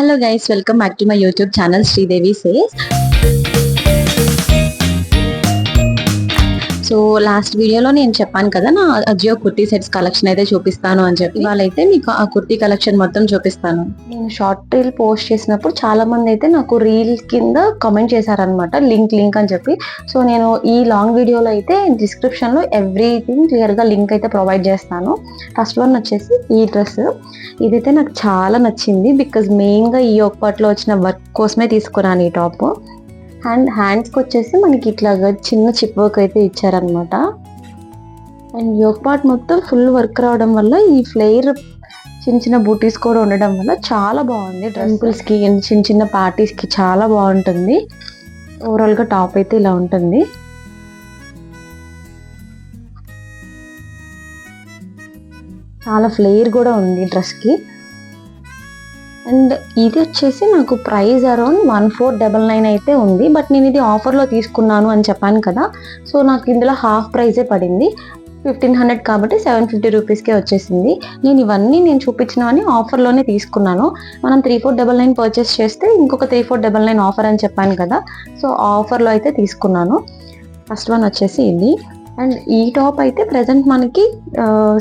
Hello guys, welcome back to my YouTube channel Sridevi Says. So last వీడియోలో నేను చెప్పాను కదా, నా అజియో కుర్తీ సెట్స్ కలెక్షన్ అయితే చూపిస్తాను అని చెప్పి. వాళ్ళైతే మీకు ఆ కుర్తీ కలెక్షన్ మొత్తం చూపిస్తాను. నేను షార్ట్ రీల్ పోస్ట్ చేసినప్పుడు చాలా మంది అయితే నాకు రీల్ కింద కామెంట్ చేశారనమాట, లింక్ అని చెప్పి. సో నేను ఈ లాంగ్ వీడియోలో అయితే డిస్క్రిప్షన్ లో ఎవ్రీథింగ్ క్లియర్ గా లింక్ అయితే ప్రొవైడ్ చేస్తాను. ఫస్ట్ వన్ వచ్చేసి ఈ డ్రెస్. ఇదైతే నాకు చాలా నచ్చింది బికాజ్ మెయిన్ గా ఈ ఒక్కట్లో వచ్చిన వర్క్ కోసమే తీసుకున్నాను ఈ టాప్. హ్యాండ్స్కి వచ్చేసి మనకి ఇట్లాగా చిన్న చిప్ వర్క్ అయితే ఇచ్చారనమాట. అండ్ యోక్ పార్ట్ మొత్తం ఫుల్ వర్క్ రావడం వల్ల ఈ ఫ్లేర్ చిన్న బూటీస్ కూడా ఉండడం వల్ల చాలా బాగుంది. టెంపుల్స్కి అండ్ చిన్న పార్టీస్కి చాలా బాగుంటుంది. ఓవరాల్గా టాప్ అయితే ఇలా ఉంటుంది. చాలా ఫ్లేర్ కూడా ఉంది డ్రెస్కి. అండ్ ఇది వచ్చేసి నాకు ప్రైస్ అరౌండ్ 1499 అయితే ఉంది. బట్ నేను ఇది ఆఫర్లో తీసుకున్నాను అని చెప్పాను కదా, సో నాకు ఇందులో హాఫ్ ప్రైజే పడింది. 1500 కాబట్టి 750 రూపీస్కే వచ్చేసింది. నేను చూపించినవన్నీ ఆఫర్లోనే తీసుకున్నాను. మనం 3499 పర్చేస్ చేస్తే ఇంకొక 3499 ఆఫర్ అని చెప్పాను కదా, సో ఆఫర్లో అయితే తీసుకున్నాను. ఫస్ట్ వన్ వచ్చేసి ఇది. అండ్ ఈ టాప్ అయితే ప్రెసెంట్ మనకి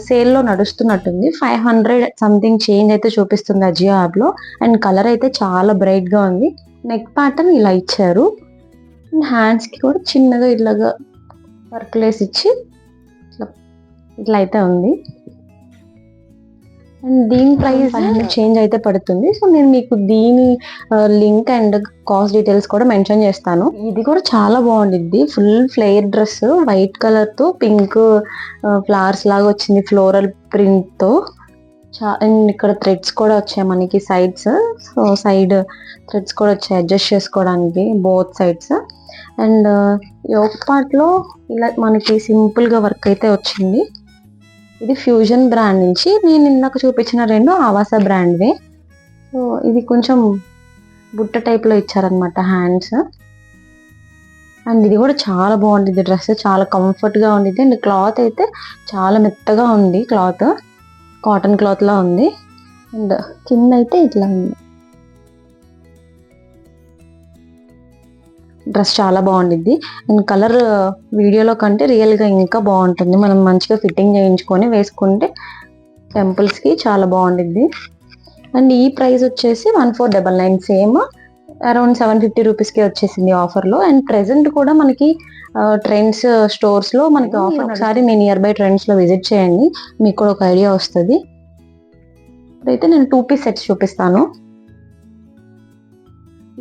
సేల్లో నడుస్తున్నట్టుంది. 500 సంథింగ్ చేంజ్ అయితే చూపిస్తుంది అజియో యాప్లో. అండ్ కలర్ అయితే చాలా బ్రైట్గా ఉంది. నెక్ ప్యాటర్న్ ఇలా ఇచ్చారు. అండ్ హ్యాండ్స్కి కూడా చిన్నగా ఇట్లాగా వర్క్ లేస్ ఇచ్చి ఇట్లా అయితే ఉంది. అండ్ దీని ప్రైస్ చేంజ్ అయితే పడుతుంది. సో నేను మీకు దీని లింక్ అండ్ కాస్ట్ డీటెయిల్స్ కూడా మెన్షన్ చేస్తాను. ఇది కూడా చాలా బాగుండిద్ది. Full flare dress, white colour తో పింక్ ఫ్లవర్స్ లాగా వచ్చింది ఫ్లోరల్ ప్రింట్ తో. అండ్ ఇక్కడ థ్రెడ్స్ కూడా వచ్చాయి మనకి సైడ్స్. సో సైడ్ థ్రెడ్స్ కూడా వచ్చాయి అడ్జస్ట్ చేసుకోవడానికి both sides. And yoke part లో ఇలా మనకి సింపుల్ గా వర్క్ అయితే వచ్చింది. ఇది ఫ్యూజన్ బ్రాండ్ నుంచి. నేను ఇందాక చూపించిన రెండు ఆవాస బ్రాండ్వే. సో ఇది కొంచెం బుట్ట టైప్లో ఇచ్చారనమాట హ్యాండ్స్. అండ్ ఇది కూడా చాలా బాగుంటుంది డ్రెస్, చాలా కంఫర్ట్గా ఉండిద్ది. అండ్ క్లాత్ అయితే చాలా మెత్తగా ఉంది, క్లాత్ కాటన్ క్లాత్లా ఉంది. అండ్ కింద అయితే ఇట్లా ఉంది. డ్రెస్ చాలా బాగుండిద్ది. అండ్ కలర్ వీడియోలో కంటే రియల్గా ఇంకా బాగుంటుంది. మనం మంచిగా ఫిట్టింగ్ చేయించుకొని వేసుకుంటే టెంపుల్స్కి చాలా బాగుండిద్ది. అండ్ ఈ ప్రైస్ వచ్చేసి 1499, సేమ్ అరౌండ్ 750 రూపీస్కి వచ్చేసింది ఆఫర్లో. అండ్ ప్రెసెంట్ కూడా మనకి ట్రెండ్స్ స్టోర్స్లో మనకి ఆఫర్. ఒకసారి మీ నియర్ బై ట్రెండ్స్లో విజిట్ చేయండి, మీకు కూడా ఒక ఐడియా వస్తుంది. ఇప్పుడైతే నేను 2 పీస్ సెట్స్ చూపిస్తాను.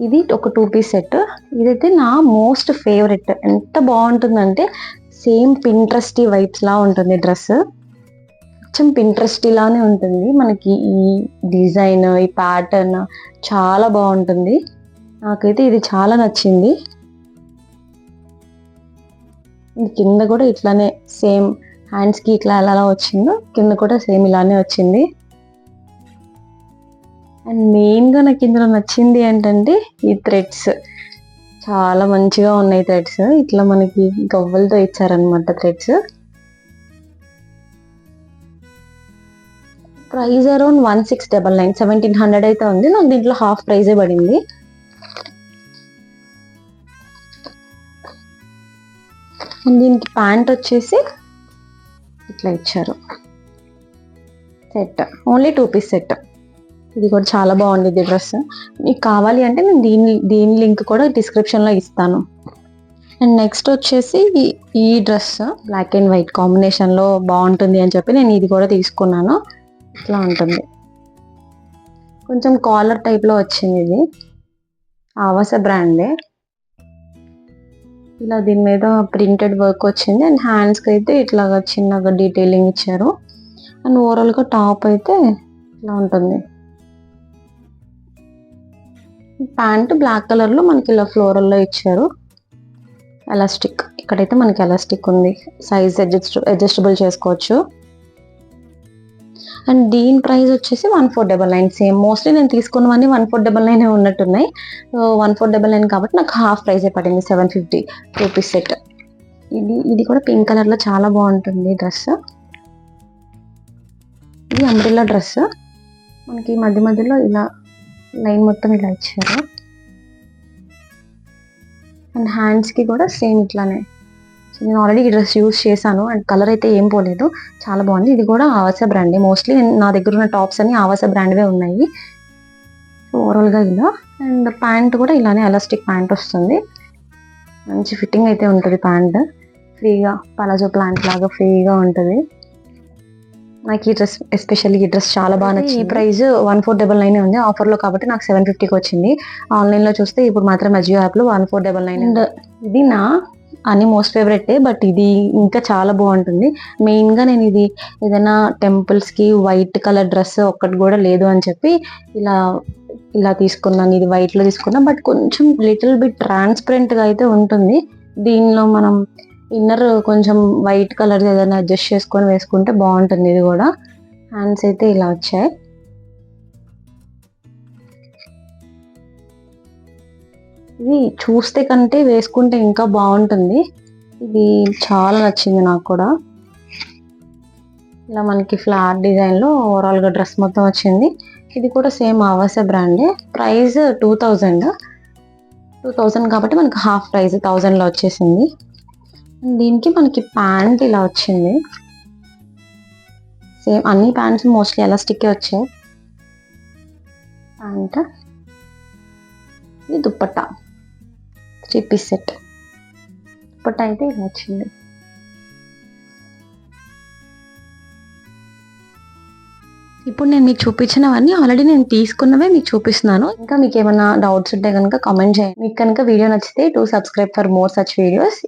ఇది ఒక 2 పీస్ సెట్. ఇదైతే నా మోస్ట్ ఫేవరెట్. ఎంత బాగుంటుందంటే సేమ్ పింట్రెస్టీ వైబ్స్ లా ఉంటుంది డ్రెస్. కొంచెం పింట్రెస్టీ లానే ఉంటుంది. మనకి ఈ డిజైన్, ఈ ప్యాటర్న్ చాలా బాగుంటుంది. నాకైతే ఇది చాలా నచ్చింది. కింద కూడా ఇట్లానే సేమ్ హ్యాండ్స్కి ఇట్లా ఎలా వచ్చిందో కింద కూడా సేమ్ ఇలానే వచ్చింది. అండ్ మెయిన్గా నాకు ఇందులో నచ్చింది ఏంటంటే ఈ థ్రెడ్స్ చాలా మంచిగా ఉన్నాయి. థ్రెడ్స్ ఇట్లా మనకి గవ్వలతో ఇచ్చారనమాట థ్రెడ్స్. ప్రైస్ అరౌండ్ 1699, 1700 అయితే ఉంది. నాకు దీంట్లో హాఫ్ ప్రైజే పడింది. అండ్ దీనికి ప్యాంట్ వచ్చేసి ఇట్లా ఇచ్చారు. Set only 2 piece set. ఇది కూడా చాలా బాగుంది డ్రెస్. మీకు కావాలి అంటే నేను దీని లింక్ కూడా డిస్క్రిప్షన్లో ఇస్తాను. అండ్ నెక్స్ట్ వచ్చేసి ఈ డ్రెస్ బ్లాక్ అండ్ వైట్ కాంబినేషన్లో బాగుంటుంది అని చెప్పి నేను ఇది కూడా తీసుకున్నాను. ఇట్లా ఉంటుంది, కొంచెం కాలర్ టైప్లో వచ్చింది. ఇది ఆవాస బ్రాండే. ఇలా దీని మీద ప్రింటెడ్ వర్క్ వచ్చింది. అండ్ హ్యాండ్స్కి అయితే ఇట్లాగా చిన్నగా డీటెయిలింగ్ ఇచ్చారు. అండ్ ఓవరాల్గా టాప్ అయితే ఇలా ఉంటుంది. ప్యాంట్ బ్లాక్ కలర్ లో మనకి ఇలా ఫ్లోరల్ లో ఇచ్చారు. ఎలాస్టిక్, ఇక్కడైతే మనకి ఎలాస్టిక్ ఉంది, సైజ్ అడ్జస్టబుల్ చేసుకోవచ్చు. అండ్ దీని ప్రైస్ వచ్చేసి 1499, సేమ్. మోస్ట్లీ నేను తీసుకున్నవన్నీ 1499 ఉన్నట్టున్నాయి. 1499 కాబట్టి నాకు హాఫ్ ప్రైజే పడింది, 750 రూపీస్ సెట్. ఇది కూడా పింక్ కలర్ లో చాలా బాగుంటుంది డ్రెస్. ఇది అంబ్రెల్లా డ్రెస్. మనకి మధ్య మధ్యలో ఇలా లైన్ మొత్తం ఇలా ఇచ్చారు. అండ్ హ్యాండ్స్కి కూడా సేమ్ ఇట్లానే. సో నేను ఆల్రెడీ ఈ డ్రెస్ యూస్ చేశాను అండ్ కలర్ అయితే ఏం పోలేదు, చాలా బాగుంది. ఇది కూడా ఆవాస బ్రాండే. మోస్ట్లీ నా దగ్గర ఉన్న టాప్స్ అన్ని ఆవాస బ్రాండ్వే ఉన్నాయి. సో ఓవరాల్గా ఇలా. అండ్ ప్యాంట్ కూడా ఇలానే ఎలాస్టిక్ ప్యాంట్ వస్తుంది, మంచి ఫిట్టింగ్ అయితే ఉంటుంది. ప్యాంట్ ఫ్రీగా పలాజో ప్యాంట్ లాగా ఫ్రీగా ఉంటుంది. నాకు ఈ డ్రెస్ ఎస్పెషల్లీ ఈ డ్రెస్ చాలా బాగా నచ్చింది. ఈ ప్రైస్ 1499 ఉంది ఆఫర్లో కాబట్టి నాకు 750కి వచ్చింది. ఆన్లైన్లో చూస్తే ఇప్పుడు మాత్రం అజియో యాప్లో 1499. అండ్ ఇది నా అని మోస్ట్ ఫేవరెట్, బట్ ఇది ఇంకా చాలా బాగుంటుంది. మెయిన్గా నేను ఇది ఏదైనా టెంపుల్స్కి వైట్ కలర్ డ్రెస్ ఒక్కటి కూడా లేదు అని చెప్పి ఇలా తీసుకున్నాను. ఇది వైట్లో తీసుకున్నా, బట్ కొంచెం లిటిల్ బిట్ ట్రాన్స్పరెంట్గా అయితే ఉంటుంది. దీనిలో మనం ఇన్నర్ కొంచెం వైట్ కలర్ ఏదైనా అడ్జస్ట్ చేసుకొని వేసుకుంటే బాగుంటుంది. ఇది కూడా హ్యాండ్స్ అయితే ఇలా వచ్చాయి. ఇది చూస్తే కంటే వేసుకుంటే ఇంకా బాగుంటుంది. ఇది చాలా నచ్చింది నాకు కూడా. ఇలా మనకి ఫ్లాట్ డిజైన్లో ఓవరాల్గా డ్రెస్ మొత్తం వచ్చింది. ఇది కూడా సేమ్ ఆవాస బ్రాండే. ప్రైస్ 2000 కాబట్టి మనకి హాఫ్ ప్రైస్ 1000లో వచ్చేసింది. దీనికి మనకి ప్యాంట్ ఇలా వచ్చింది. సేమ్ అన్ని ప్యాంట్స్ మోస్ట్లీ ఎలాస్టిక్కే వచ్చాయి. ప్యాంట్, ఇది దుప్పట్టా 3 పీస్ సెట్. దుప్పట్టా అయితే ఇలా వచ్చింది. ఇప్పుడు నేను మీకు చూపించినవన్నీ ఆల్రెడీ నేను తీసుకున్నవే మీకు చూపిస్తున్నాను. ఇంకా మీకు ఏమైనా డౌట్స్ ఉంటే కనుక కామెంట్ చేయండి. మీకు కనుక వీడియో నచ్చితే to subscribe for more such videos.